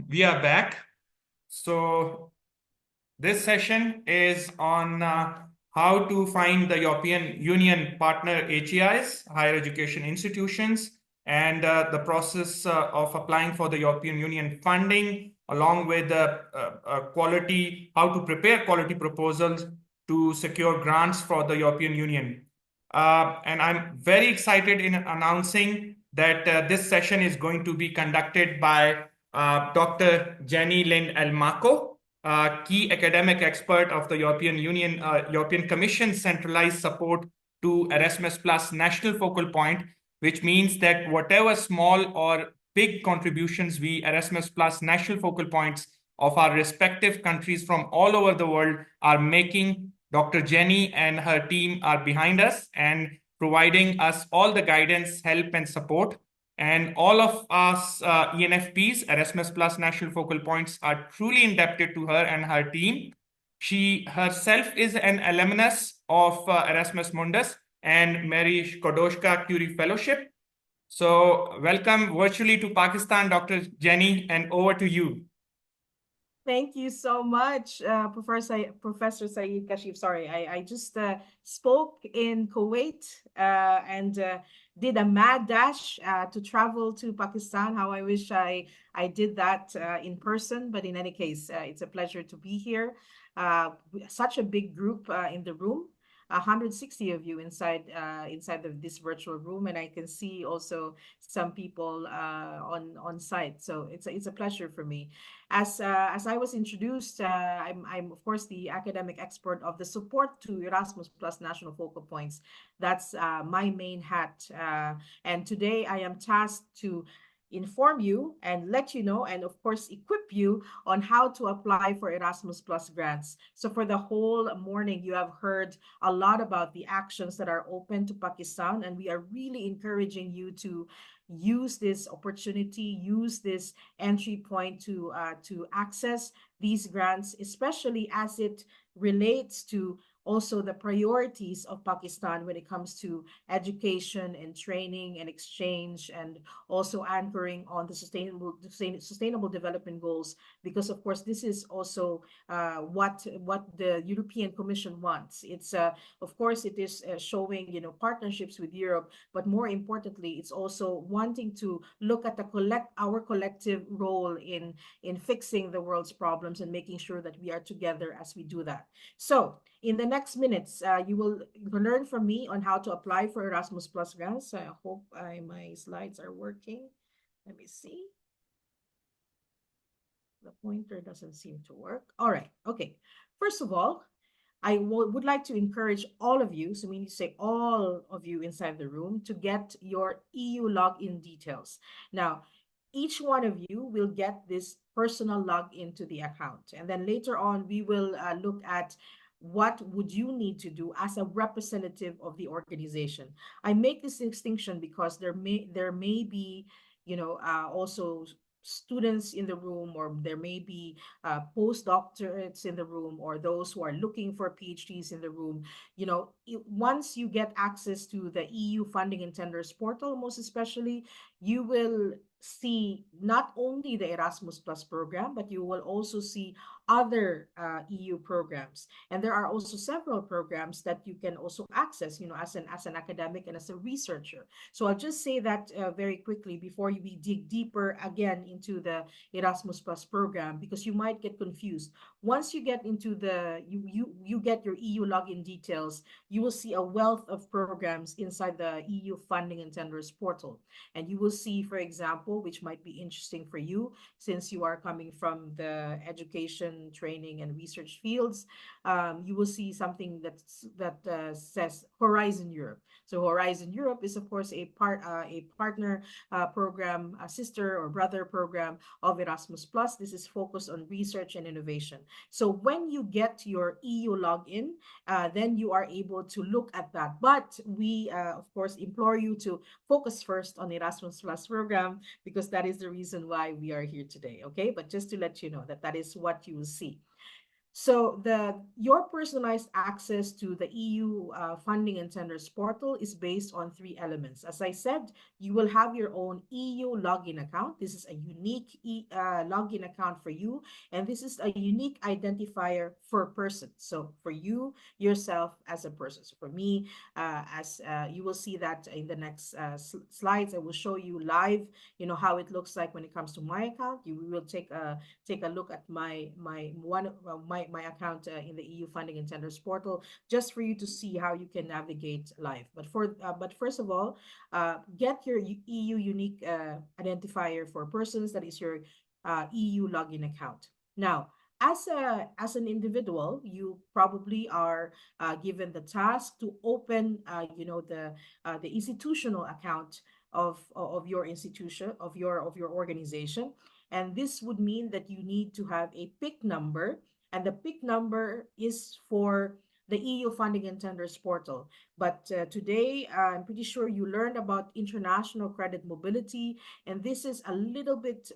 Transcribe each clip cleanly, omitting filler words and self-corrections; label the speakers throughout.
Speaker 1: We are back. So this session is on how to find the European Union partner HEIs, higher education institutions, and the process of applying for the European Union funding, along with how to prepare quality proposals to secure grants for the European Union. And I'm very excited in announcing that this session is going to be conducted by Dr. Jenny Lind Elmaco, key academic expert of the European Union, European Commission centralized support to Erasmus Plus national focal point, which means that whatever small or big contributions we Erasmus Plus national focal points of our respective countries from all over the world are making, Dr. Jenny and her team are behind us and providing us all the guidance, help, and support. And all of us ENFPs, Erasmus Plus National Focal Points, are truly indebted to her and her team. She herself is an alumnus of Erasmus Mundus and Mary Skodoshka Curie Fellowship. So welcome virtually to Pakistan, Dr. Jenny, and over to you.
Speaker 2: Thank you so much, Professor Saeed Kashif. Sorry, I just spoke in Kuwait and did a mad dash to travel to Pakistan. How I wish I did that in person. But in any case, it's a pleasure to be here. Such a big group in the room. 160 of you inside this virtual room, and I can see also some people on site. So it's a pleasure for me. As I was introduced, I'm of course the academic expert of the support to Erasmus Plus national focal points. That's my main hat, and today I am tasked to inform you and let you know, and of course equip you on how to apply for Erasmus Plus grants. So for the whole morning, you have heard a lot about the actions that are open to Pakistan, and we are really encouraging you to use this opportunity, use this entry point to access these grants, especially as it relates to also the priorities of Pakistan when it comes to education and training and exchange, and also anchoring on the sustainable development goals, because of course this is also what the European Commission wants. It's of course it is showing partnerships with Europe, but more importantly it's also wanting to look at our collective role in fixing the world's problems and making sure that we are together as we do that. So in the next minutes, you will learn from me on how to apply for Erasmus Plus grants. I hope my slides are working. Let me see. The pointer doesn't seem to work. All right. Okay. First of all, I would like to encourage all of you, so we need to say all of you inside the room, to get your EU login details. Now, each one of you will get this personal login to the account. And then later on, we will look at what would you need to do as a representative of the organization. I make this distinction because there may be, also students in the room, or there may be postdoctorates in the room, or those who are looking for PhDs in the room. Once you get access to the EU funding and tenders portal, most especially, you will see not only the Erasmus Plus program, but you will also see other EU programs. And there are also several programs that you can also access, as an academic and as a researcher. So I'll just say that very quickly before we dig deeper again into the Erasmus Plus program, because you might get confused. Once you get into you get your EU login details, you will see a wealth of programs inside the EU funding and tenders portal. And you will see, for example, which might be interesting for you since you are coming from the education, training, and research fields, you will see something that says Horizon Europe. So Horizon Europe is, of course, a partner program, a sister or brother program of Erasmus Plus. This is focused on research and innovation. So when you get your EU login, then you are able to look at that. But we, of course, implore you to focus first on Erasmus Plus program, because that is the reason why we are here today. Okay, but just to let you know that is what you will see. So your personalized access to the EU funding and tenders portal is based on three elements. As I said, you will have your own EU login account. This is a unique login account for you, and this is a unique identifier for a person. So for you yourself as a person. So for me, as you will see that in the next slides, I will show you live, how it looks like when it comes to my account. You will take a look at my account in the EU funding and tenders portal, just for you to see how you can navigate live. But first of all, get your EU unique identifier for persons. That is your EU login account. Now, as an individual, you probably are given the task to open, the institutional account of your institution, of your organization. And this would mean that you need to have a PIC number, and the PIC number is for the EU funding and tenders portal. But today, I'm pretty sure you learned about international credit mobility, and this is a little bit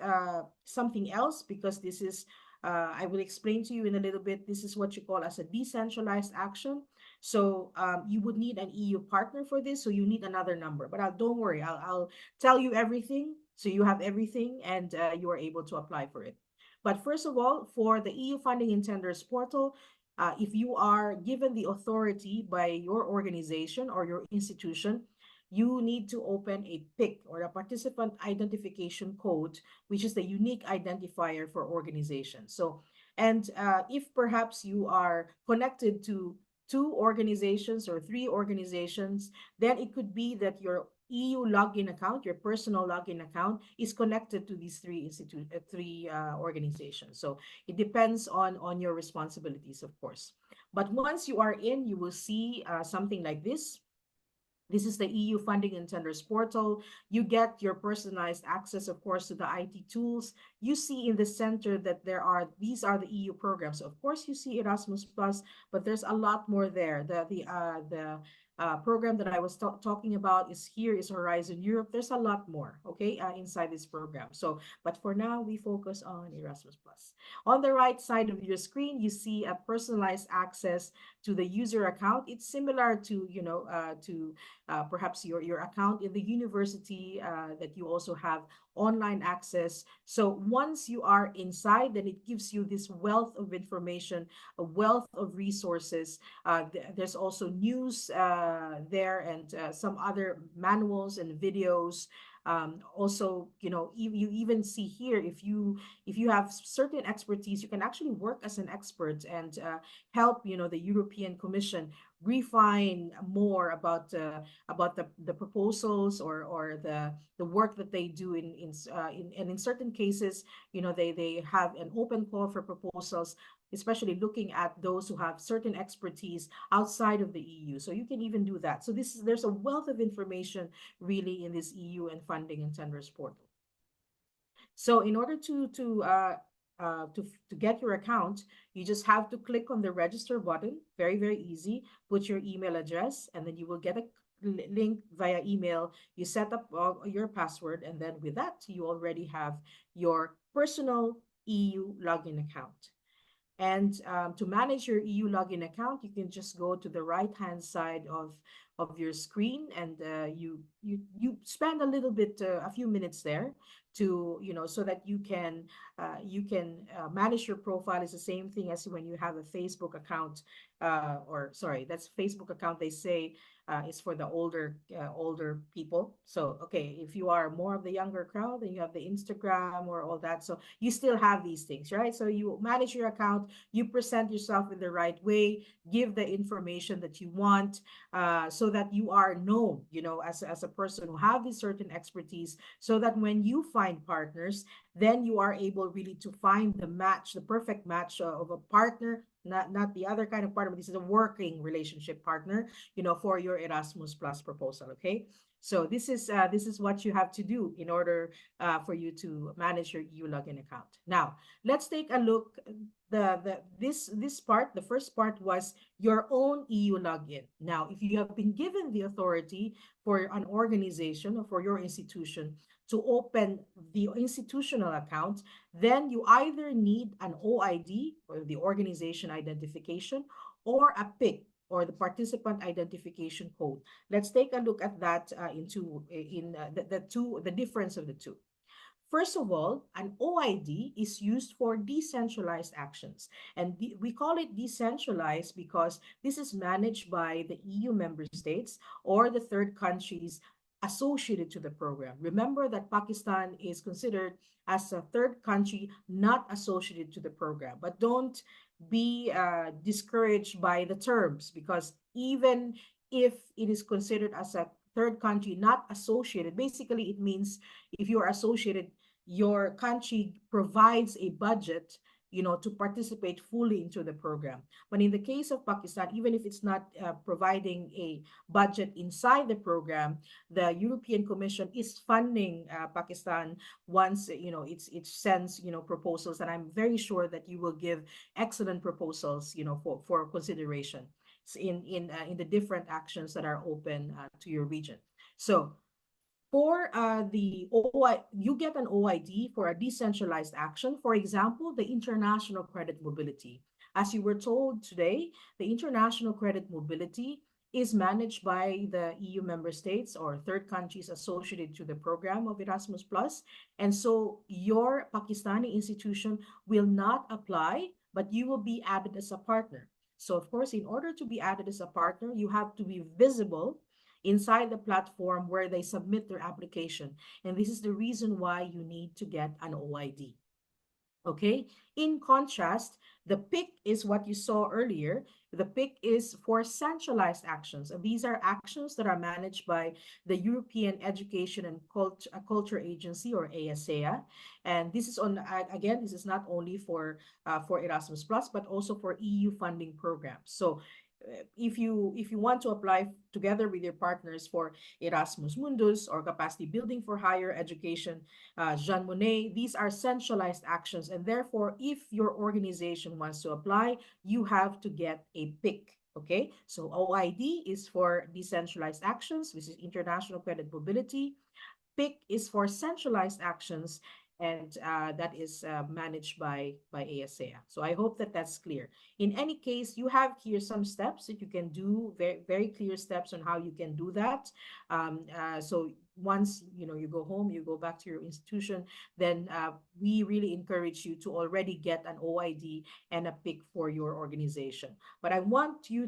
Speaker 2: something else, because this is, I will explain to you in a little bit, this is what you call as a decentralized action. So you would need an EU partner for this, so you need another number. But don't worry, I'll tell you everything, so you have everything, and you are able to apply for it. But first of all, for the EU funding and tenders portal, if you are given the authority by your organization or your institution, you need to open a PIC, or a participant identification code, which is the unique identifier for organizations. So, and if perhaps you are connected to two organizations or three organizations, then it could be that your EU login account, your personal login account, is connected to these three organizations. So it depends on your responsibilities, of course. But once you are in, you will see something like this. This is the EU funding and tenders portal. You get your personalized access, of course, to the IT tools. You see in the center that these are the EU programs. So of course, you see Erasmus Plus, but there's a lot more there. The program that I was talking about is Horizon Europe. There's a lot more, okay, inside this program. So, but for now, we focus on Erasmus Plus. On the right side of your screen, you see a personalized access to the user account. It's similar to, perhaps your account in the university, that you also have online access. So once you are inside, then it gives you this wealth of information, a wealth of resources. There's also news there, and some other manuals and videos. Also, you even see here, if you have certain expertise, you can actually work as an expert and help the European Commission refine more about the proposals, or the work that they do and in certain cases, they have an open call for proposals, especially looking at those who have certain expertise outside of the EU. So you can even do that. So there's a wealth of information really in this EU and funding and tenders portal. So in order to get your account, you just have to click on the register button. Very, very easy. Put your email address, and then you will get a link via email. You set up your password, and then with that, you already have your personal EU login account. And to manage your EU login account, you can just go to the right-hand side of your screen, and you spend a little bit, a few minutes there to, so that you can manage your profile. Is the same thing as when you have a Facebook account, or sorry, that's Facebook account. They say is for the older people. So okay, if you are more of the younger crowd, then you have the Instagram or all that. So you still have these things, right? So you manage your account, you present yourself in the right way, give the information that you want, so that you are known, as a person who have this certain expertise, so that when you find partners, then you are able really to find the perfect match of a partner, not the other kind of partner, but this is a working relationship partner, for your Erasmus Plus proposal. Okay, so this is what you have to do in order for you to manage your EU login account. Now let's take a look. This part, the first part, was your own EU login. Now, if you have been given the authority for an organization or for your institution to open the institutional account, then you either need an OID, or the organization identification, or a PIC, or the participant identification code. Let's take a look at that the difference of the two. First of all, an OID is used for decentralized actions. And we call it decentralized because this is managed by the EU member states or the third countries associated to the program. Remember that Pakistan is considered as a third country not associated to the program. But don't be discouraged by the terms, because even if it is considered as a third country not associated, basically it means if you are associated, your country provides a budget, to participate fully into the program. But in the case of Pakistan, even if it's not providing a budget inside the program, the European Commission is funding Pakistan once it sends proposals, and I'm very sure that you will give excellent proposals for consideration in the different actions that are open to your region. So for the OI, you get an OID for a decentralized action. For example, the international credit mobility. As you were told today, the international credit mobility is managed by the EU member states or third countries associated to the program of Erasmus Plus. And so your Pakistani institution will not apply, but you will be added as a partner. So of course, in order to be added as a partner, you have to be visible inside the platform where they submit their application. And this is the reason why you need to get an OID. Okay. In contrast, the PIC is what you saw earlier. The PIC is for centralized actions. And these are actions that are managed by the European Education and Culture Agency, or ESEA. And this is again, this is not only for Erasmus Plus, but also for EU funding programs. So if you want to apply together with your partners for Erasmus Mundus or capacity building for higher education, Jean Monnet, these are centralized actions, and therefore, if your organization wants to apply, you have to get a PIC. Okay, so OID is for decentralized actions, which is international credit mobility. PIC is for centralized actions, and that is managed by ESEA. So I hope that that's clear. In any case, you have here some steps that you can do, very, very clear steps on how you can do that. So once you go home, you go back to your institution, then we really encourage you to already get an OID and a PIC for your organization. But I want you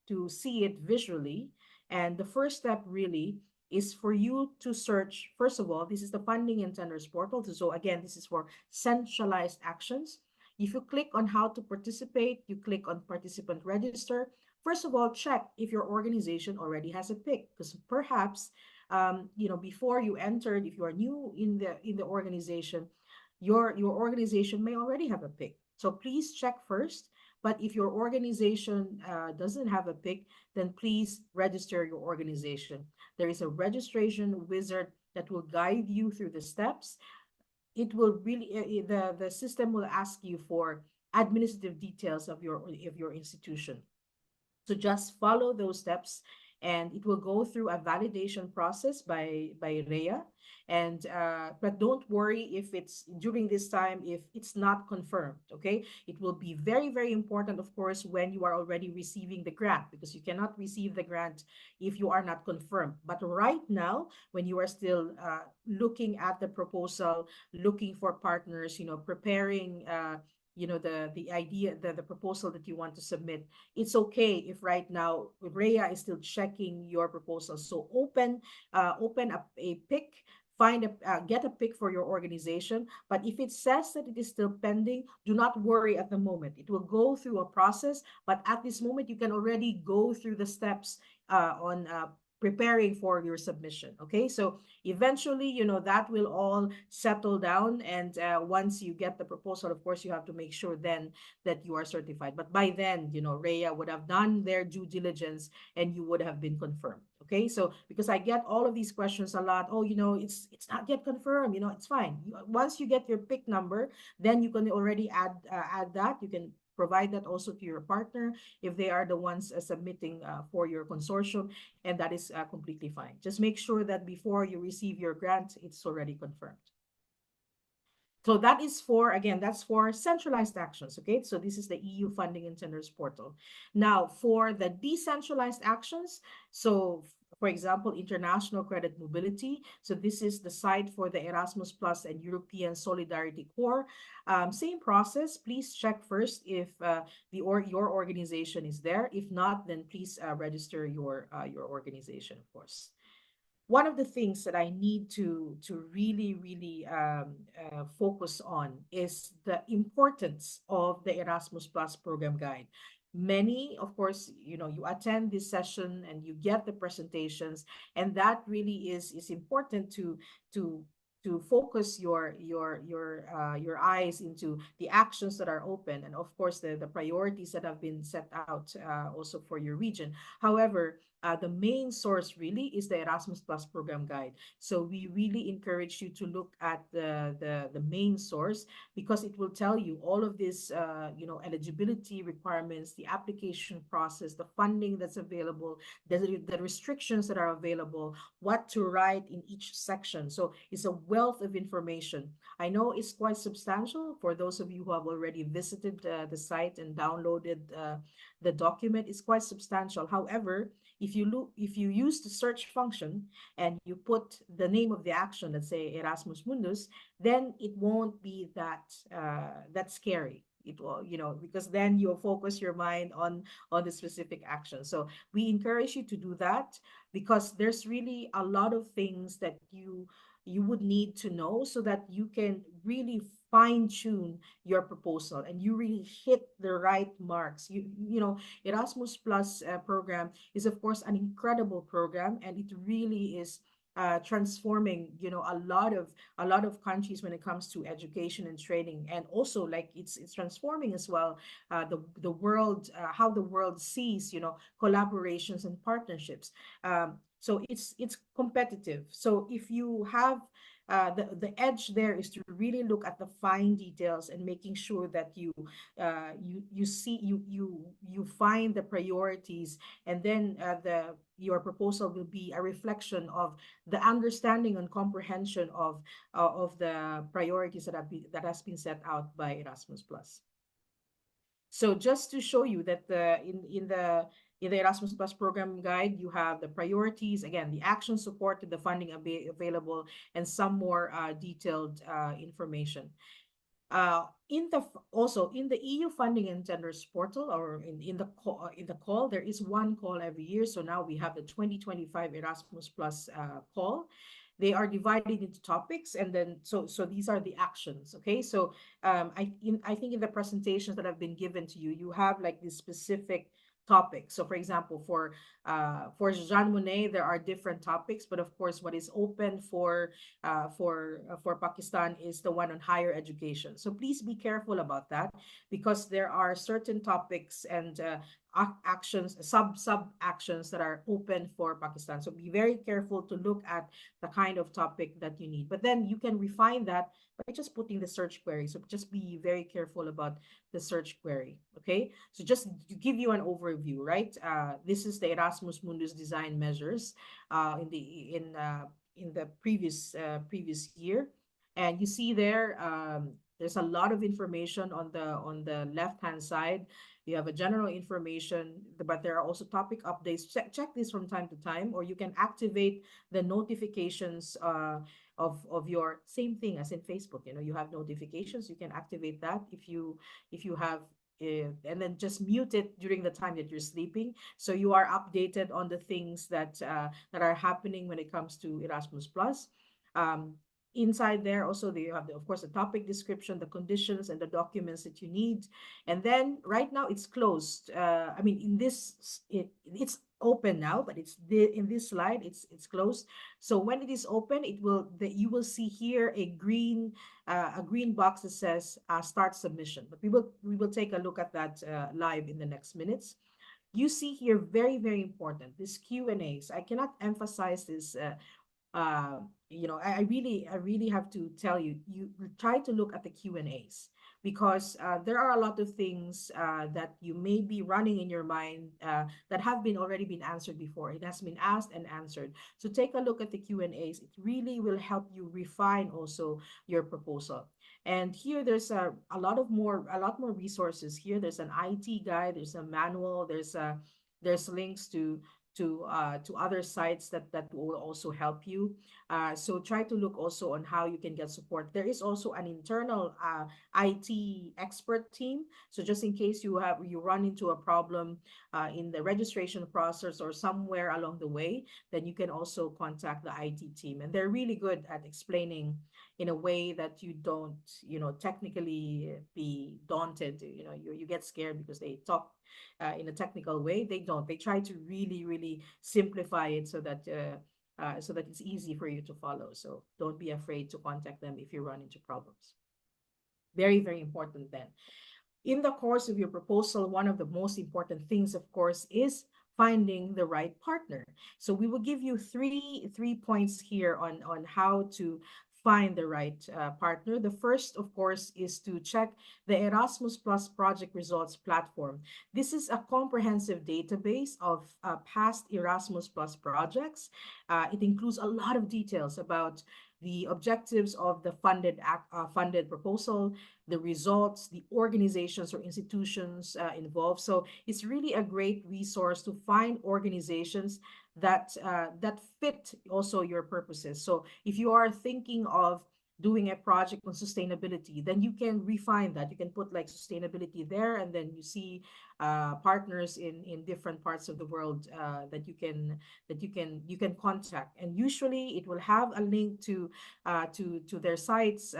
Speaker 2: to see it visually. And the first step really is for you to search. First of all, this is the funding and tenders portal. So again, this is for centralized actions. If you click on how to participate, you click on participant register. First of all, check if your organization already has a PIC, because perhaps before you entered, if you are new in the organization, your organization may already have a PIC. So please check first. But if your organization doesn't have a PIC, then please register your organization. There is a registration wizard that will guide you through the steps. It will really, the system will ask you for administrative details of your institution. So just follow those steps, and it will go through a validation process by REA. And but don't worry if it's during this time, if it's not confirmed. Okay, it will be very, very important, of course, when you are already receiving the grant, because you cannot receive the grant if you are not confirmed. But right now, when you are still looking at the proposal, looking for partners, preparing the idea, the proposal that you want to submit, it's okay if right now REA is still checking your proposal. So open up a PIC, get a PIC for your organization. But if it says that it is still pending, do not worry at the moment. It will go through a process, but at this moment you can already go through the steps on preparing for your submission. Okay, so eventually, that will all settle down. And once you get the proposal, of course, you have to make sure then that you are certified. But by then, REA would have done their due diligence and you would have been confirmed. Okay, so because I get all of these questions a lot. Oh, it's not yet confirmed. It's fine. Once you get your PIC number, then you can already add that. You can provide that also to your partner if they are the ones submitting for your consortium, and that is completely fine. Just make sure that before you receive your grant, it's already confirmed. So that is for, again, that's for centralized actions, okay? So this is the EU funding and tenders portal. Now, for the decentralized actions, so for example, international credit mobility. So this is the site for the Erasmus Plus and European Solidarity Corps. Same process. Please check first if your organization is there. If not, then please register your organization, of course. One of the things that I need to really focus on is the importance of the Erasmus Plus program guide. Many, of course, you attend this session and you get the presentations, and that really is important to to focus your eyes into the actions that are open, and of course the priorities that have been set out also for your region. However, the main source really is the Erasmus Plus program guide. So we really encourage you to look at the main source, because it will tell you all of this, eligibility requirements, the application process, the funding that's available, the restrictions that are available, what to write in each section. So it's a wealth of information. I know it's quite substantial for those of you who have already visited the site and downloaded the document. It's quite substantial. However, if you use the search function and you put the name of the action, let's say Erasmus Mundus, then it won't be that scary. It will, because then you'll focus your mind on the specific action. So we encourage you to do that, because there's really a lot of things that you would need to know so that you can really fine tune your proposal and you really hit the right marks. Erasmus Plus program is of course an incredible program, and it really is transforming a lot of countries when it comes to education and training, and also like it's transforming as well the world, how the world sees collaborations and partnerships. So it's competitive. So if you have the edge there is to really look at the fine details and making sure that you see you find the priorities, and then your proposal will be a reflection of the understanding and comprehension of the priorities that has been set out by Erasmus Plus. So just to show you that in the Erasmus Plus program guide, you have the priorities, again, the action support, the funding available, and some more detailed information. Also in the EU funding and tenders portal, or in the call, there is one call every year. So now we have the 2025 Erasmus Plus call. They are divided into topics, and then so these are the actions. Okay, so I think in the presentations that have been given to you, you have like this specific topic. So for example, for Jean Monnet, there are different topics, but of course, what is open for Pakistan is the one on higher education. So please be careful about that, because there are certain topics and actions, sub actions that are open for Pakistan. So be very careful to look at the kind of topic that you need. But then you can refine that by just putting the search query. So just be very careful about the search query. Okay. So just to give you an overview, right? This is the Erasmus Mundus design measures in the previous year, and you see there there's a lot of information on the left hand side. You have a general information, but there are also topic updates. Check this from time to time, or you can activate the notifications of your, same thing as in Facebook. You have notifications. You can activate that if you have, and then just mute it during the time that you're sleeping, so you are updated on the things that are happening when it comes to Erasmus Plus. Inside there also, you have of course the topic description, the conditions, and the documents that you need. And then right now it's closed. I mean, in this it's open now, but in this slide it's closed. So when it is open, you will see here a green box that says start submission. But we will take a look at that live in the next minutes. You see here, very, very important, this Q&As. I cannot emphasize this. I really have to tell you, you try to look at the Q&As. because there are a lot of things that you may be running in your mind that have been already been answered before. It has been asked and answered. So take a look at the Q&As. It really will help you refine also your proposal. And here there's a lot more resources here. There's an IT guide, there's a manual, there's links to other sites that will also help you. So try to look also on how you can get support. There is also an internal IT expert team. So just in case you run into a problem in the registration process or somewhere along the way, then you can also contact the IT team. And they're really good at explaining in a way that you don't, technically be daunted. You get scared because they talk in a technical way. They don't. They try to really, really simplify it so that it's easy for you to follow. So don't be afraid to contact them if you run into problems. Very, very important then. In the course of your proposal, one of the most important things, of course, is finding the right partner. So we will give you three points here on how to find the right partner. The first, of course, is to check the Erasmus Plus project results platform. This is a comprehensive database of past Erasmus Plus projects. It includes a lot of details about the objectives of the funded proposal, the results, the organizations or institutions involved. So it's really a great resource to find organizations that fit also your purposes. So if you are thinking of doing a project on sustainability, then you can refine that. You can put like sustainability there, and then you see partners in different parts of the world that you can contact. And usually it will have a link to their sites.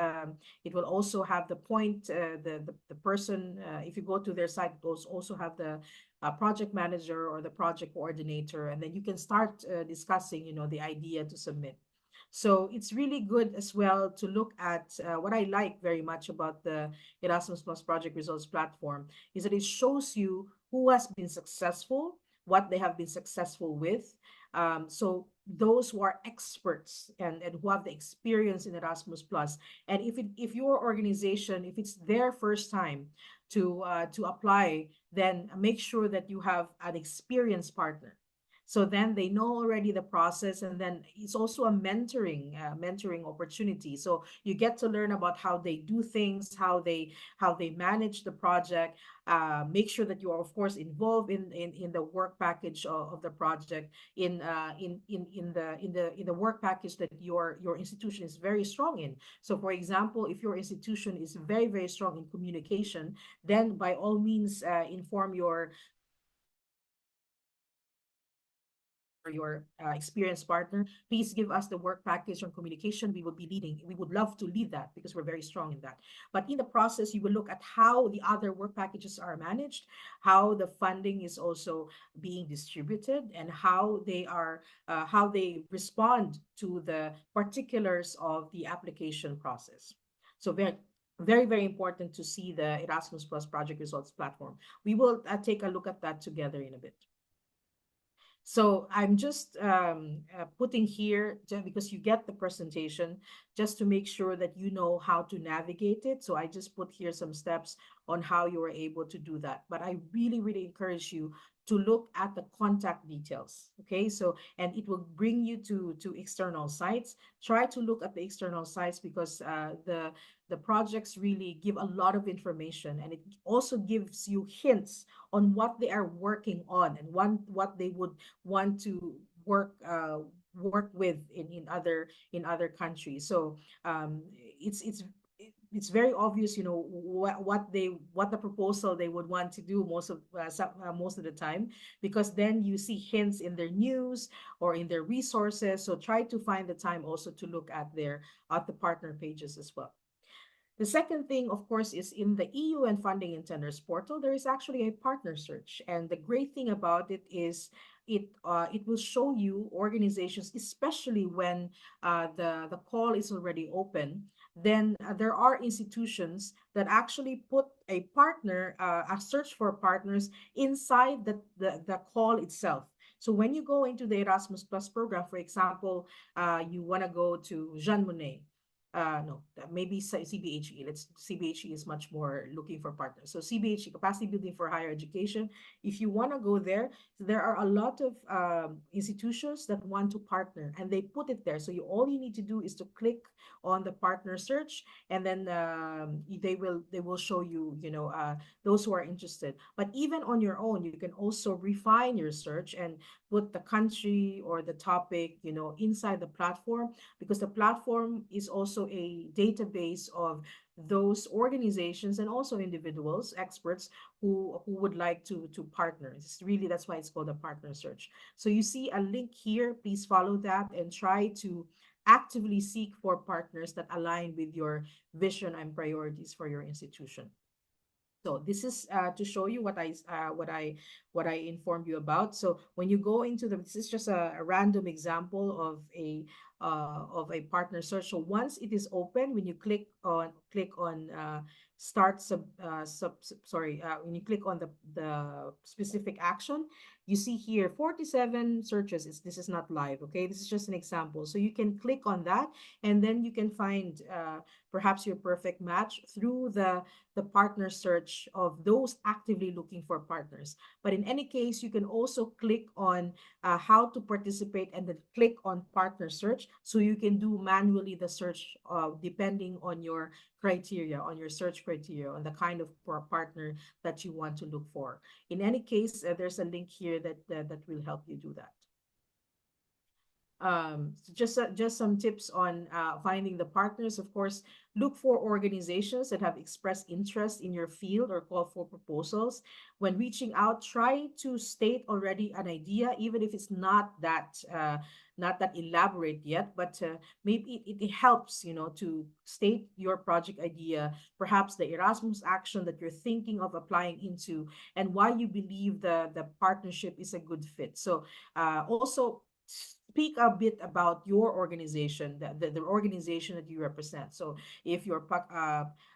Speaker 2: It will also have the point, the person. If you go to their site, it will also have the project manager or the project coordinator, and then you can start discussing, the idea to submit. So it's really good as well to look at what I like very much about the Erasmus Plus Project Results platform is that it shows you who has been successful, what they have been successful with. So those who are experts and who have the experience in Erasmus Plus, and if your organization, if it's their first time to apply, then make sure that you have an experienced partner. So then they know already the process, and then it's also a mentoring opportunity. So you get to learn about how they do things, how they manage the project. Make sure that you are, of course, involved in the work package of the project, in the work package that your institution is very strong in. So for example, if your institution is very, very strong in communication, then by all means inform your experienced partner, please give us the work package on communication. We would love to lead that because we're very strong in that. But in the process, you will look at how the other work packages are managed, how the funding is also being distributed, and how they respond to the particulars of the application process. So very, very, very important to see the Erasmus Plus project results platform. We will take a look at that together in a bit. So I'm just putting here, because you get the presentation, just to make sure that you know how to navigate it. So I just put here some steps on how you are able to do that. But I really, really encourage you to look at the contact details. Okay, so, and it will bring you to external sites. Try to look at the external sites because the projects really give a lot of information, and it also gives you hints on what they are working on and what they would want to work with in other countries. So it's very obvious, what the proposal they would want to do most of the time, because then you see hints in their news or in their resources. So try to find the time also to look at the partner pages as well. The second thing, of course, is in the EU and Funding Intenders portal, there is actually a partner search. And the great thing about it is it will show you organizations, especially when the call is already open. Then there are institutions that actually put a search for partners inside the call itself. So when you go into the Erasmus Plus program, for example, you want to go to Jean Monnet, no, maybe CBHE. CBHE is much more looking for partners. So CBHE, capacity building for higher education. If you want to go there are a lot of institutions that want to partner, and they put it there. So all you need to do is to click on the partner search, and then they will show you, those who are interested. But even on your own, you can also refine your search and put the country or the topic, inside the platform, because the platform is also a database of those organizations and also individuals, experts who would like to partner. That's why it's called a partner search. So you see a link here, please follow that and try to actively seek for partners that align with your vision and priorities for your institution. So this is to show you what I informed you about. So when you go into this is just a random example of a partner search. So once it is open, when you click on start when you click on the specific action, you see here 47 searches. This is not live, okay? This is just an example. So you can click on that, and then you can find perhaps your perfect match through the partner search of those actively looking for partners. But in any case, you can also click on how to participate and then click on partner search, so you can do manually the search depending on your criteria, on your search criteria, on the kind of partner that you want to look for. In any case, there's a link here that will help you do that. So just some tips on finding the partners. Of course, look for organizations that have expressed interest in your field or call for proposals. When reaching out, try to state already an idea, even if it's not that elaborate yet, but maybe it helps, to state your project idea, perhaps the Erasmus action that you're thinking of applying into, and why you believe the partnership is a good fit. So also speak a bit about your organization, the organization that you represent. So if your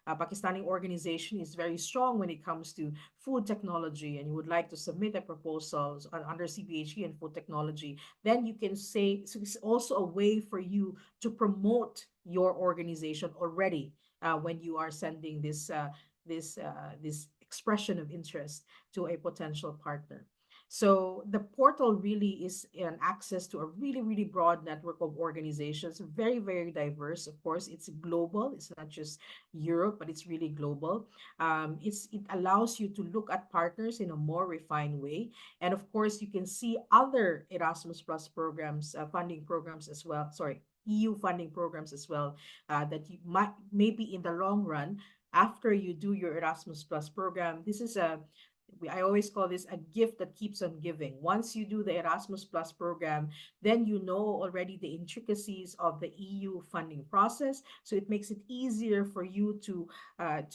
Speaker 2: Pakistani organization is very strong when it comes to food technology, and you would like to submit a proposal under CBHE and food technology, then you can say, so it's also a way for you to promote your organization already when you are sending this expression of interest to a potential partner. So the portal really is an access to a really, really broad network of organizations, very, very diverse. Of course, it's global. It's not just Europe, but it's really global. It allows you to look at partners in a more refined way. And of course, you can see other Erasmus Plus programs, funding programs as well. Sorry, EU funding programs as well, that you might maybe in the long run, after you do your Erasmus Plus program, I always call this a gift that keeps on giving. Once you do the Erasmus Plus program, then you know already the intricacies of the EU funding process. So it makes it easier for you to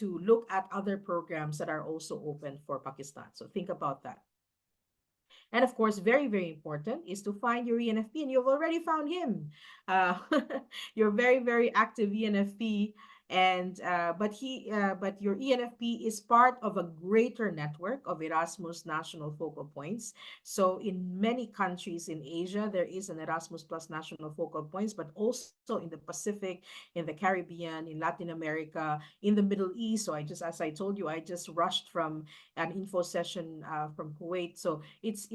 Speaker 2: look at other programs that are also open for Pakistan. So think about that. And of course, very, very important is to find your ENFP, and you've already found him. Uh, you're very, very active ENFP, and but your ENFP is part of a greater network of Erasmus national focal points. So in many countries in Asia, there is an Erasmus Plus national focal points, but also in the Pacific, in the Caribbean, in Latin America, in the Middle East. So as I told you, I just rushed from an info session from Kuwait. So it's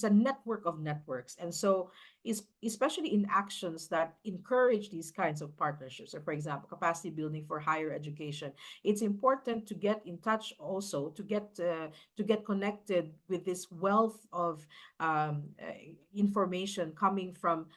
Speaker 2: a network of networks. And so is especially in actions that encourage these kinds of partnerships. So for example, capacity building for higher education. It's important to get in touch also to get connected with this wealth of information coming from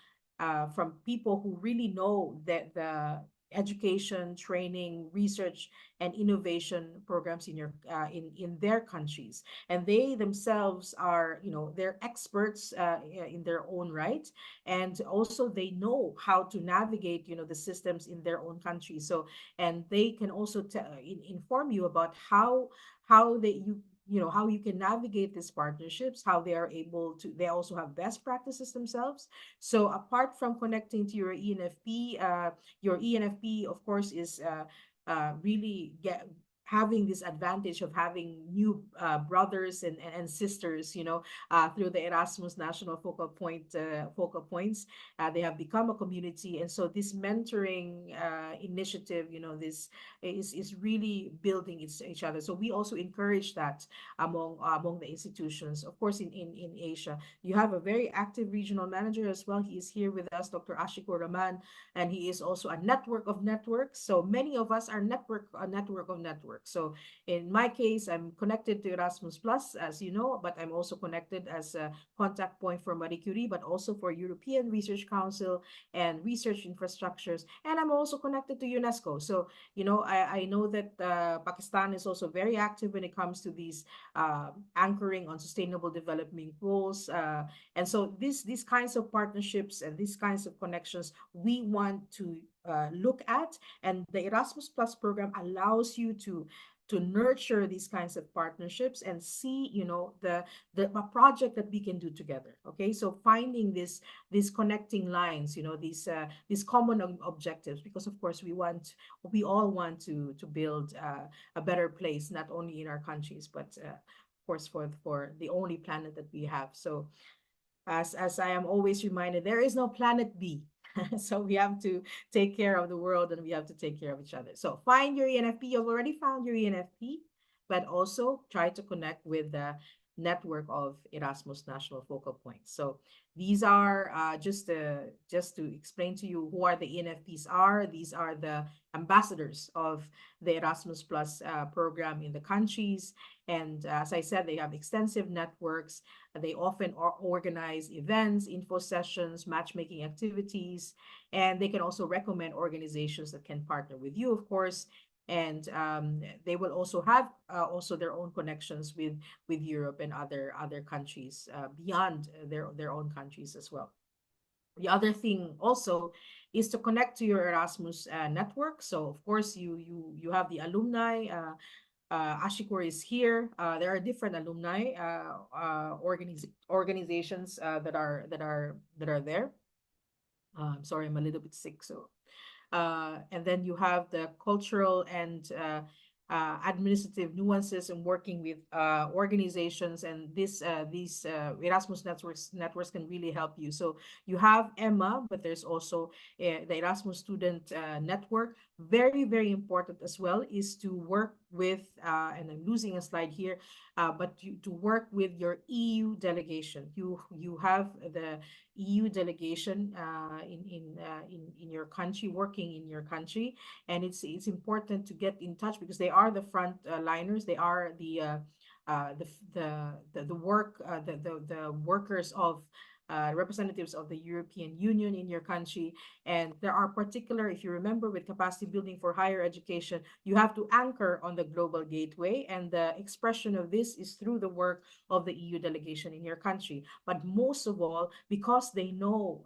Speaker 2: people who really know that the education, training, research, and innovation programs in their countries, and they themselves are, they're experts in their own right, and also they know how to navigate, the systems in their own country. So, and they can also inform you about how they how you can navigate these partnerships, how they are able to, they also have best practices themselves. So apart from connecting to your ENFP, of course, is really having this advantage of having new brothers and sisters, through the Erasmus National Focal Points. They have become a community, and so this mentoring initiative, this is really building each other. So we also encourage that among the institutions. Of course, in Asia, you have a very active regional manager as well. He is here with us, Dr. Ashiko Raman, and he is also a network of networks. So many of us are a network of networks. So in my case, I'm connected to Erasmus Plus, as you know, but I'm also connected as a contact point for Marie Curie, but also for European Research Council and research infrastructures. And I'm also connected to UNESCO. So, I know that Pakistan is also very active when it comes to these anchoring on sustainable development goals. And so these kinds of partnerships and these kinds of connections we want to look at. And the Erasmus Plus program allows you to nurture these kinds of partnerships and see, the a project that we can do together. Okay, so finding these connecting lines, these common objectives, because of course we all want to build a better place, not only in our countries, but of course for the only planet that we have. So as I am always reminded, there is no planet B. So we have to take care of the world, and we have to take care of each other. So find your ENFP. You've already found your ENFP, but also try to connect with the network of Erasmus National Focal Points. So these are just to explain to you who are the ENFPs are. These are the ambassadors of the Erasmus Plus program in the countries. And as I said, they have extensive networks. They often organize events, info sessions, matchmaking activities, and they can also recommend organizations that can partner with you, of course. And they will also have also their own connections with Europe and other countries beyond their own countries as well. The other thing also is to connect to your Erasmus network. So of course you have the alumni. Ashikor is here. There are different alumni organizations that are there. Sorry, I'm a little bit sick, so and then you have the cultural and administrative nuances in working with organizations, and these Erasmus networks can really help you. So you have Emma, but there's also the Erasmus Student Network. Very, very important as well is to work with, and I'm losing a slide here, but to work with your EU delegation. You have the EU delegation in your country, working in your country, and it's important to get in touch because they are the front liners. They are the workers of representatives of the European Union in your country. And there are particular, if you remember, with capacity building for higher education, you have to anchor on the global gateway. And the expression of this is through the work of the EU delegation in your country. But most of all, because they know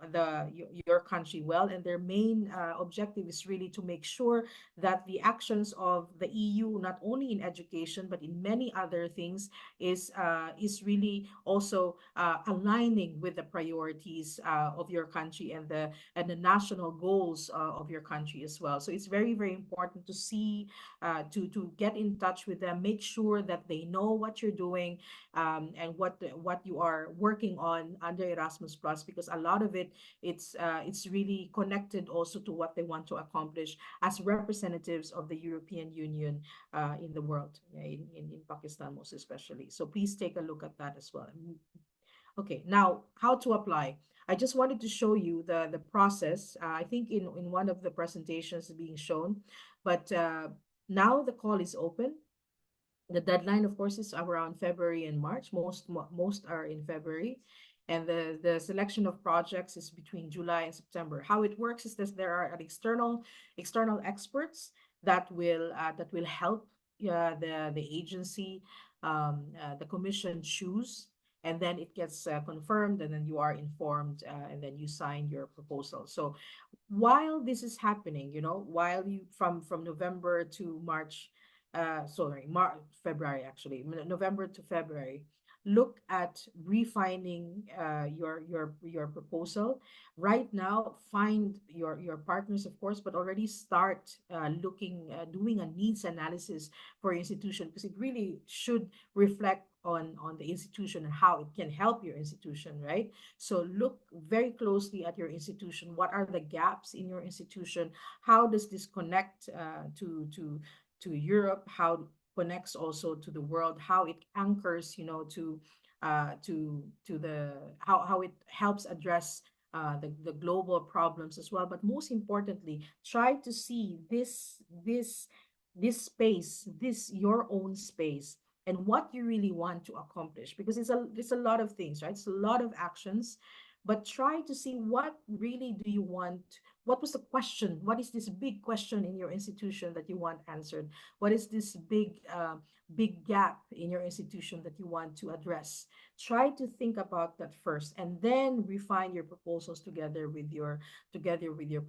Speaker 2: your country well, and their main objective is really to make sure that the actions of the EU, not only in education, but in many other things, is really also aligning with the priorities of your country and the national goals of your country as well. So it's very, very important to see, to get in touch with them, make sure that they know what you're doing, and what you are working on under Erasmus Plus, because a lot of it's really connected also to what they want to accomplish as representatives of the European Union in the world, in Pakistan most especially. So please take a look at that as well. Okay, now how to apply. I just wanted to show you the process. I think in one of the presentations being shown, but now the call is open. The deadline, of course, is around February and March. Most are in February, and the selection of projects is between July and September. How it works is that there are external experts that will help the agency, the commission choose, and then it gets confirmed, and then you are informed, and then you sign your proposal. So while this is happening, while you from November to March, sorry, February actually, November to February, look at refining your proposal. Right now, find your partners, of course, but already start doing a needs analysis for your institution, because it really should reflect on the institution and how it can help your institution, right? So look very closely at your institution. What are the gaps in your institution? How does this connect to Europe? How connects also to the world? How it anchors, to the how it helps address the global problems as well. But most importantly, try to see this space, this your own space, and what you really want to accomplish, because it's a lot of things, right? It's a lot of actions, but try to see what really do you want. What was the question? What is this big question in your institution that you want answered? What is this big gap in your institution that you want to address? Try to think about that first, and then refine your proposals together with your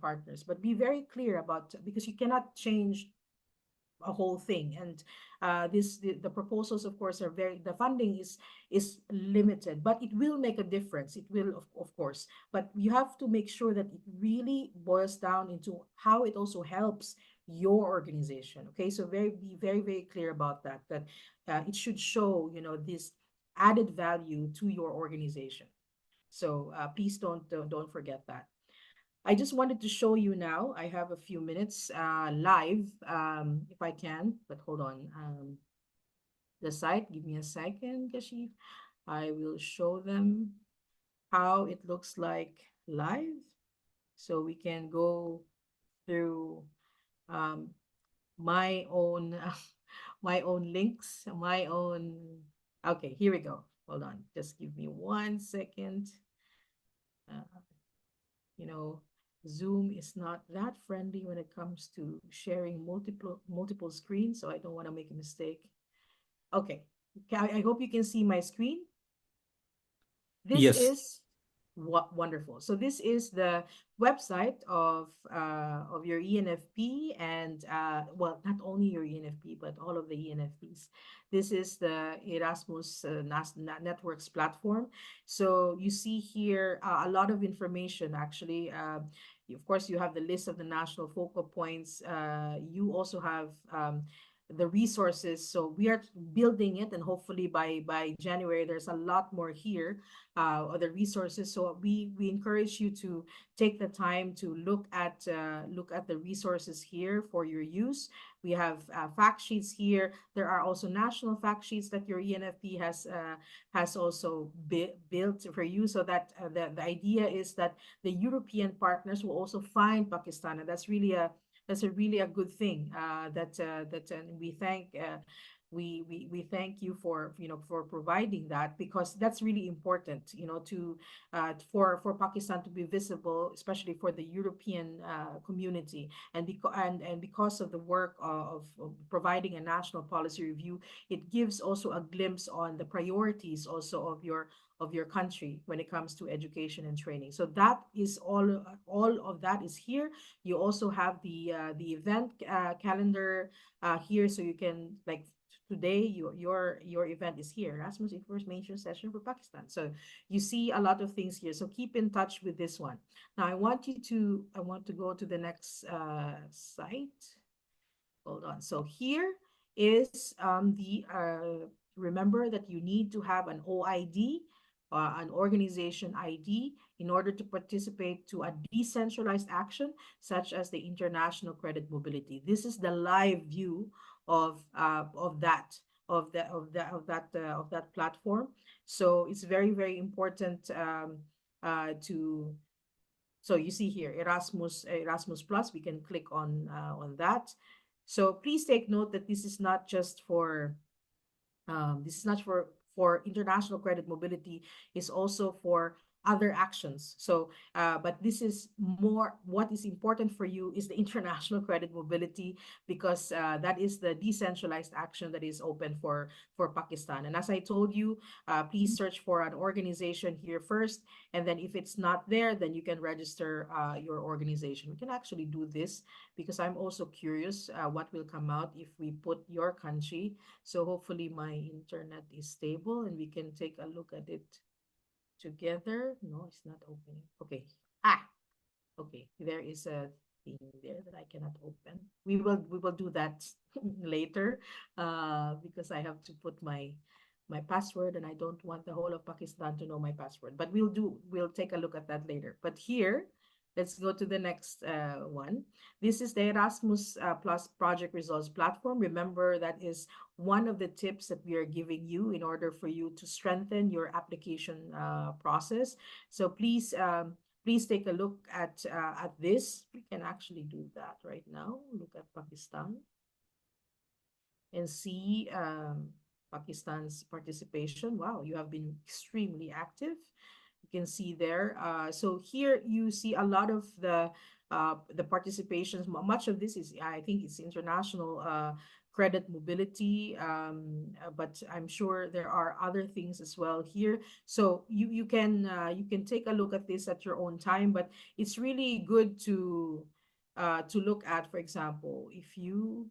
Speaker 2: partners. But be very clear about, because you cannot change a whole thing. And the proposals, of course, are very, the funding is limited, but it will make a difference. It will, of course, but you have to make sure that it really boils down into how it also helps your organization. Okay, so be very, very clear about that, that it should show, this added value to your organization. So please don't forget that. I just wanted to show you now. I have a few minutes live, if I can, but hold on. The site, give me a second, Kashif. I will show them how it looks like live. So we can go through um, my own my own links, my own. Okay, here we go. Hold on. Just give me 1 second. Uh, you know, Zoom is not that friendly when it comes to sharing multiple screens, so I don't want to make a mistake. Okay, I hope you can see my screen. This
Speaker 3: Yes.
Speaker 2: is what wonderful. So this is the website of your ENFP, and well, not only your ENFP but all of the ENFPs. This is the Erasmus Networks platform. So you see here a lot of information actually. Of course, you have the list of the national focal points. You also have the resources. So we are building it, and hopefully by January there's a lot more here, other resources. So we encourage you to take the time to look at the resources here for your use. We have fact sheets here. There are also national fact sheets that your ENFP has also built for you, so that the idea is that the European partners will also find Pakistan, and that's a really a good thing. And we thank we thank you for for providing that, because that's really important, to for Pakistan to be visible, especially for the European community. And because of the work of providing a national policy review, it gives also a glimpse on the priorities also of your country when it comes to education and training. So that is all of that is here. You also have the event calendar here, so you can, like, today your event is here, Erasmus information session for Pakistan. So you see a lot of things here, so keep in touch with this one. Now I want to go to the next site. Hold on. So here is the remember that you need to have an OID, an organization ID, in order to participate to a decentralized action such as the international credit mobility. This is the live view of that platform. So it's very, very important to. So you see here Erasmus Plus. We can click on that. So please take note that this is not just for international credit mobility. It's also for other actions. So, but this is more what is important for you is the international credit mobility, because that is the decentralized action that is open for Pakistan. And as I told you, please search for an organization here first, and then if it's not there, then you can register your organization. We can actually do this because I'm also curious what will come out if we put your country. So hopefully my internet is stable and we can take a look at it together. No, it's not opening. Okay. Okay. There is a thing there that I cannot open. We will do that later, because I have to put my password, and I don't want the whole of Pakistan to know my password. But we'll take a look at that later. But here, let's go to the next one. This is the Erasmus Plus Project Results Platform. Remember, that is one of the tips that we are giving you in order for you to strengthen your application process. So please take a look at this. We can actually do that right now. Look at Pakistan and see Pakistan's participation. Wow, you have been extremely active. You can see there. So here you see a lot of the participations. Much of this is, I think, it's international credit mobility, but I'm sure there are other things as well here. So you can take a look at this at your own time, but it's really good to look at. For example, if you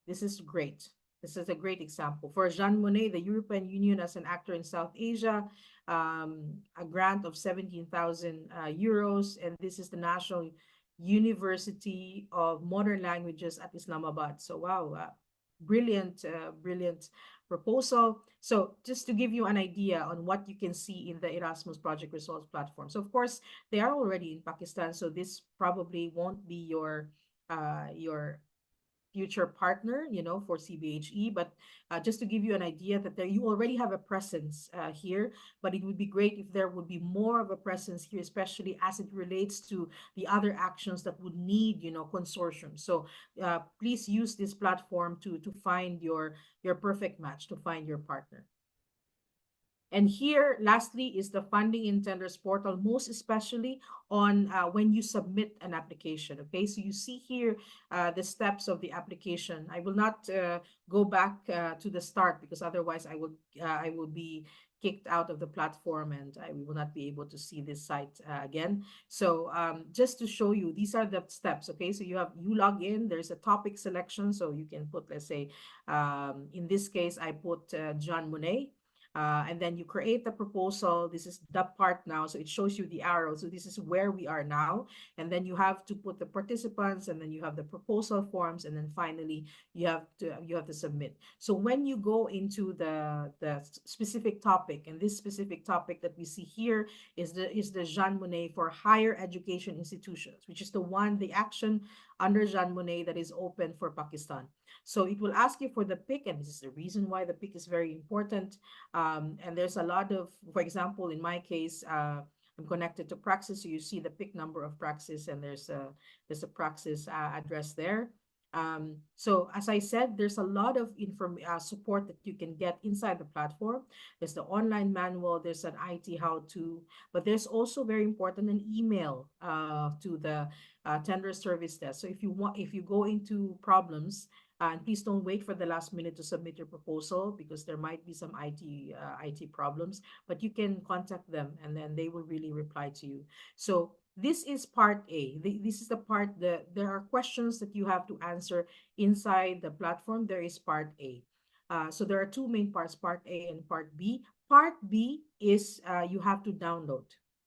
Speaker 2: this is great. This is a great example. For Jean Monnet, the European Union as an actor in South Asia, a grant of 17,000 euros. And this is the National University of Modern Languages at Islamabad. So, wow, brilliant proposal. So just to give you an idea on what you can see in the Erasmus Project Results platform. So, of course, they are already in Pakistan, so this probably won't be your future partner, for CBHE. But just to give you an idea that there you already have a presence here, but it would be great if there would be more of a presence here, especially as it relates to the other actions that would need, consortium. So please use this platform to find your perfect match, to find your partner. And here, lastly, is the funding in tenders portal, most especially on when you submit an application. Okay, so you see here the steps of the application. I will not go back to the start, because otherwise I will be kicked out of the platform, and I will not be able to see this site again. So just to show you, these are the steps. Okay, so you log in. There's a topic selection, so you can put, let's say, in this case, I put John Monet. And then you create the proposal. This is the part now. So it shows you the arrow. So this is where we are now. And then you have to put the participants, and then you have the proposal forms. And then finally, you have to submit. So when you go into the specific topic, and this specific topic that we see here is the Jean Monnet for higher education institutions, which is the action under Jean Monnet that is open for Pakistan. So it will ask you for the PIC, and this is the reason why the PIC is very important. And there's a lot of, for example, in my case, I'm connected to Praxis, so you see the PIC number of Praxis, and there's a Praxis address there. So as I said, there's a lot of support that you can get inside the platform. There's the online manual, there's an IT how-to, but there's also, very important, an email to the tender service desk. So if you go into problems, and please don't wait for the last minute to submit your proposal, because there might be some IT problems, but you can contact them, and then they will really reply to you. So this is part A. This is the part that there are questions that you have to answer inside the platform. There is part A. So there are two main parts, part A and part B. Part B is you have to download.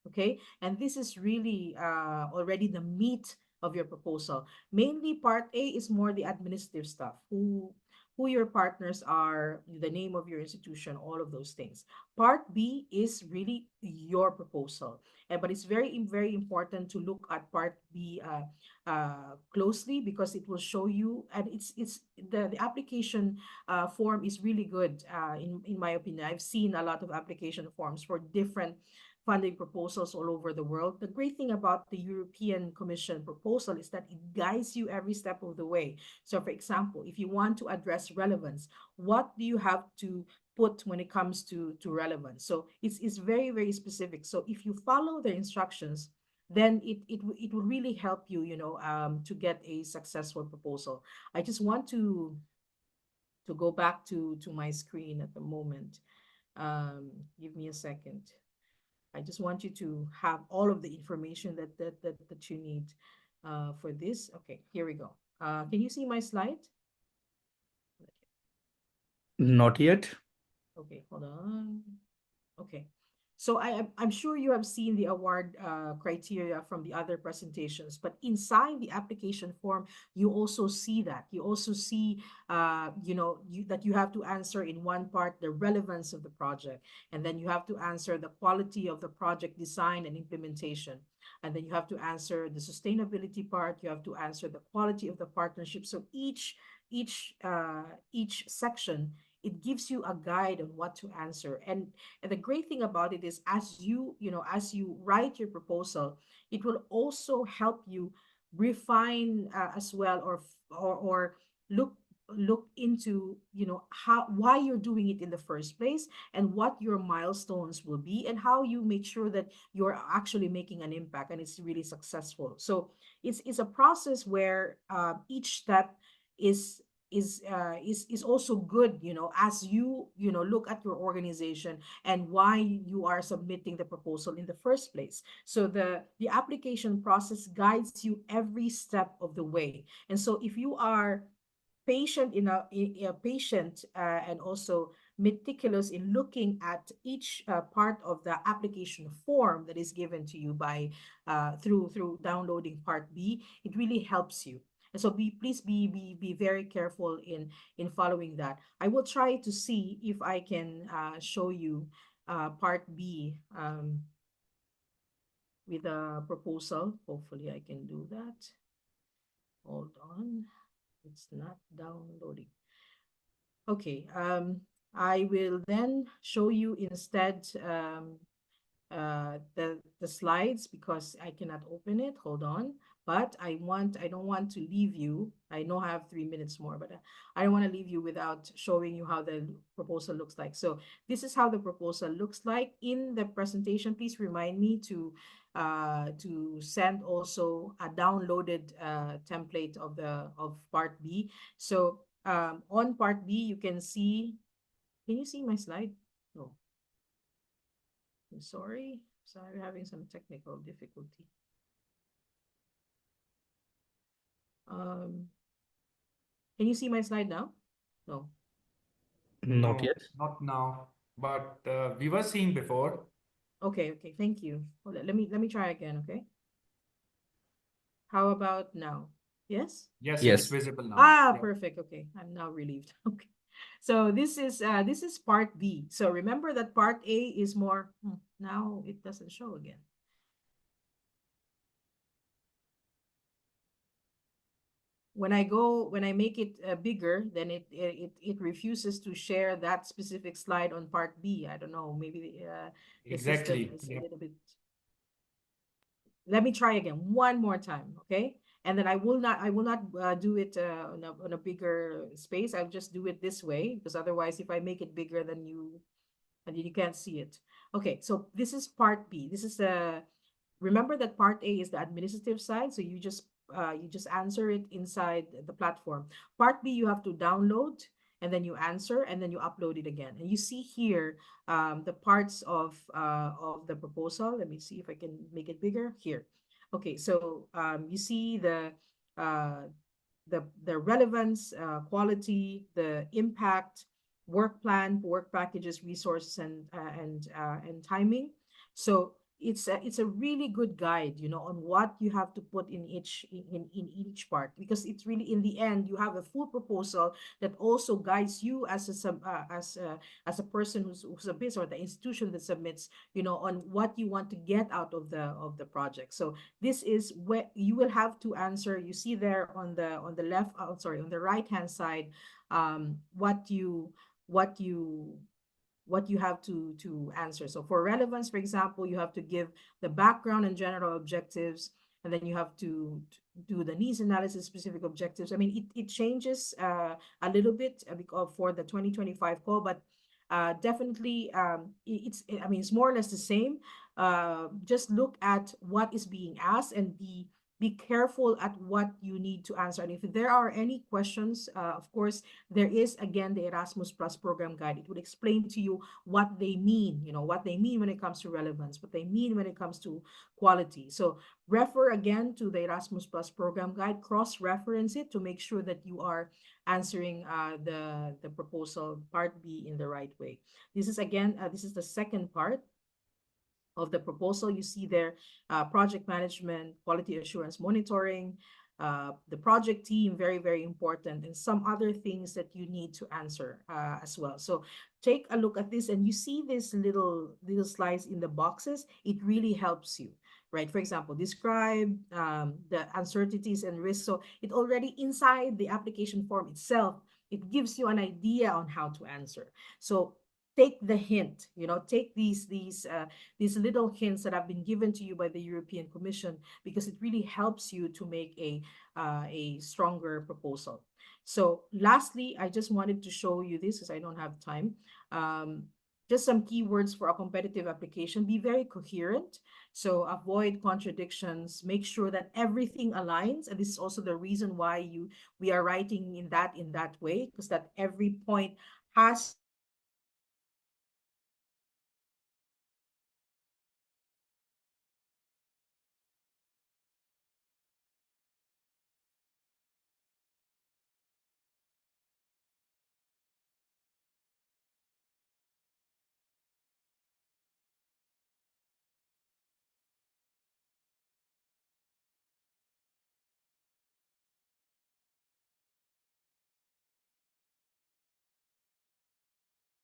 Speaker 2: Okay, and this is really already the meat of your proposal. Mainly part A is more the administrative stuff, who your partners are, the name of your institution, all of those things. Part B is really your proposal. But it's very important to look at part B closely, because it will show you, and it's the application form is really good in my opinion. I've seen a lot of application forms for different funding proposals all over the world. The great thing about the European Commission proposal is that it guides you every step of the way. So for example, if you want to address relevance, what do you have to put when it comes to relevance. So it's very, very specific. So if you follow the instructions, then it will really help you, to get a successful proposal. I just want to go back to my screen at the moment. Give me a second. I just want you to have all of the information that you need for this. Okay, here we go. Can you see my slide?
Speaker 3: Not yet.
Speaker 2: Okay, hold on. Okay. So I'm sure you have seen the award criteria from the other presentations, but inside the application form, you also see that. You also see, that you have to answer in one part the relevance of the project, and then you have to answer the quality of the project design and implementation, and then you have to answer the sustainability part. You have to answer the quality of the partnership. So each section, it gives you a guide on what to answer. And the great thing about it is, as you write your proposal, it will also help you refine as well, or look into, why you're doing it in the first place, and what your milestones will be, and how you make sure that you're actually making an impact and it's really successful. So it's a process where each step is is also good, as you look at your organization and why you are submitting the proposal in the first place. So the application process guides you every step of the way. And so if you are patient and also meticulous in looking at each part of the application form that is given to you by through downloading part B, it really helps you. And so please be very careful in following that. I will try to see if I can show you part B with a proposal. Hopefully I can do that. Hold on. It's not downloading. Okay, I will then show you instead the slides, because I cannot open it. Hold on. But I don't want to leave you. I know I have 3 minutes more, but I don't want to leave you without showing you how the proposal looks like. So this is how the proposal looks like in the presentation. Please remind me to send also a downloaded template of part B. So on part B, you can see. Can you see my slide? No. I'm sorry. Sorry, we're having some technical difficulty. Can you see my slide now? No.
Speaker 3: Not
Speaker 1: No,
Speaker 3: yet.
Speaker 1: not now, but we were seeing before.
Speaker 2: Okay, thank you. Hold on, let me try again, okay? How about now? Yes?
Speaker 1: Yes,
Speaker 3: Yes.
Speaker 1: it's visible now. Yeah.
Speaker 2: Perfect. Okay, I'm now relieved. Okay. So this is part B. So remember that part A is more, now it doesn't show again. When I make it bigger, then it refuses to share that specific slide on part B. I don't know, maybe the system
Speaker 1: Exactly.
Speaker 2: is a
Speaker 1: Yeah.
Speaker 2: little bit. Let me try again one more time, okay? And then I will not do it on a bigger space. I'll just do it this way, because otherwise, if I make it bigger, then you can't see it. Okay, so this is part B. This is the remember that part A is the administrative side, so you just answer it inside the platform. Part B, you have to download, and then you answer, and then you upload it again. And you see here the parts of the proposal. Let me see if I can make it bigger here. Okay, so you see uh, the relevance, quality, the impact, work plan, work packages, resources, and timing. So it's a really good guide, on what you have to put in each part, because it's really, in the end, you have a full proposal that also guides you as a person who submits, or the institution that submits, on what you want to get out of the project. So this is where you will have to answer. You see there on the left, on the right hand side, what you have to answer. So for relevance, for example, you have to give the background and general objectives, and then you have to do the needs analysis, specific objectives. I mean, it changes a little bit for the 2025 call, but definitely, I mean, it's more or less the same. Just look at what is being asked and be careful at what you need to answer. And if there are any questions, of course, there is again the Erasmus Plus program guide. It would explain to you what they mean, what they mean when it comes to relevance, what they mean when it comes to quality. So refer again to the Erasmus Plus program guide, cross-reference it to make sure that you are answering the proposal part B in the right way. This is again, this is the second part of the proposal. You see there, project management, quality assurance monitoring, the project team, very, very important, and some other things that you need to answer as well. So take a look at this, and you see these little slides in the boxes. It really helps you, right? For example, describe the uncertainties and risks. So it already inside the application form itself, it gives you an idea on how to answer. So take the hint, take these little hints that have been given to you by the European Commission, because it really helps you to make a stronger proposal. So lastly, I just wanted to show you this because I don't have time. Just some keywords for a competitive application. Be very coherent. So avoid contradictions. Make sure that everything aligns. And this is also the reason why we are writing in that way, because that every point has